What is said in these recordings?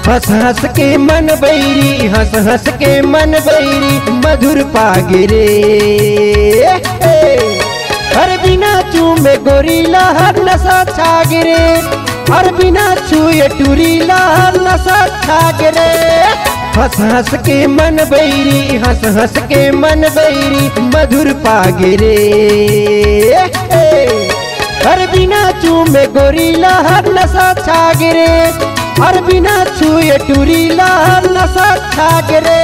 हंस हंस के मन बैरी, हंस हंस के मन बैरी, मधुर पागिरे। हर बिना चूमे गोरीला हर नशा छागिरे, हर बिना छुए टूरीला हर नशा छागिरे। हंस हंस के मन बैरी, हंस हंस के मन बैरी, मधुर पागिरे। हर बिना चूमे गोरीला हर नशा छागिरे, हर बिना छुए टूरीला हर नशा छागिरे।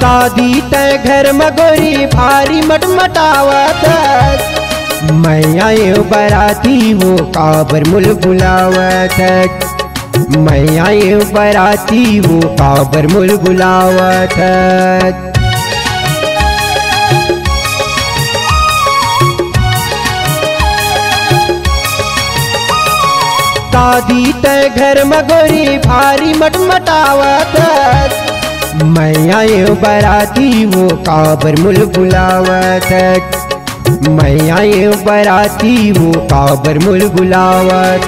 शादी तय घर मगोरी भारी मटमटावत, मैं आयो बराती वो काबर मुल बुलावत। मैं आयो बराती वो काबर मुल बुलावत। शादी तय घर मगोरी भारी मटमटावत, मैं आयो बराती वो काबर मुल बुलावत। मैं आयो बराती वो काबर मुल बुलावत।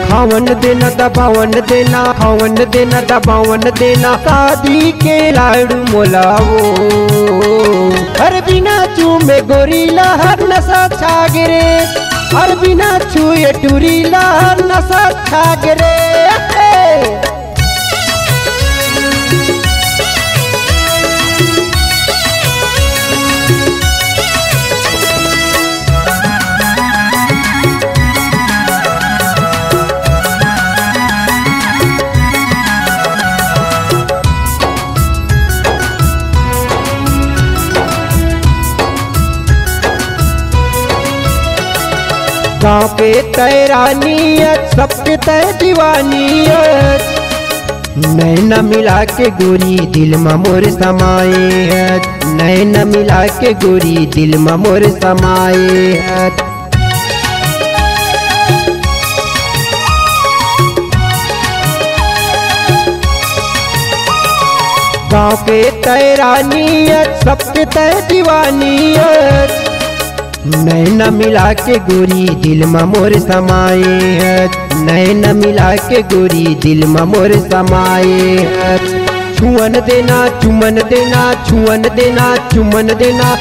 खावन देना दबावन देना, खावन देना दबावन देना, शादी के लाडू मोलावो। हर बिना चूमे गोरीला हर नशा छागिरे, हर बिना छुए टूरीला हर नशा छागिरे। गाँव पे तैरानियत, सब पे तय दीवानियत, नैना मिला के गोरी दिल में मोर समाए है। नैना मिला के गोरी दिल में मोर समाए है। गाँव पे तैरानियत, सब पे तय दीवानियत, नैना मिला के गोरी दिल में मोर समाए है। नैना मिला के गोरी दिल में मोर समाए है। छुअन देना चुमन देना, छुअन देना चुमन देना,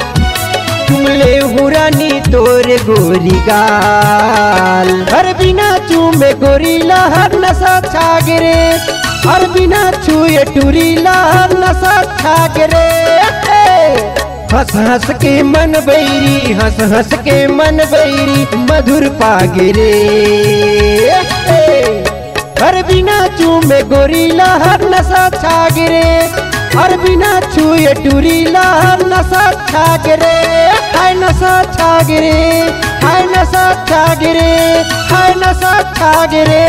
चुमले हुरानी तोरे गोरी गाल। हर बिना चूमे गोरीला हर नशा छागिरे, हर बिना छुए टूरीला हर नशा छागिरे। हंस हंस के मन बैरी, हंस हंस के मन बैरी, मधुर पागिरे। हर बिना चूमे गोरीला हर नशा छागिरे, हर बिना छुए टूरीला हर नशा छागिरे। हाय नशा छागिरे, हाय नशा छागिरे, हाय नशा छागिरे।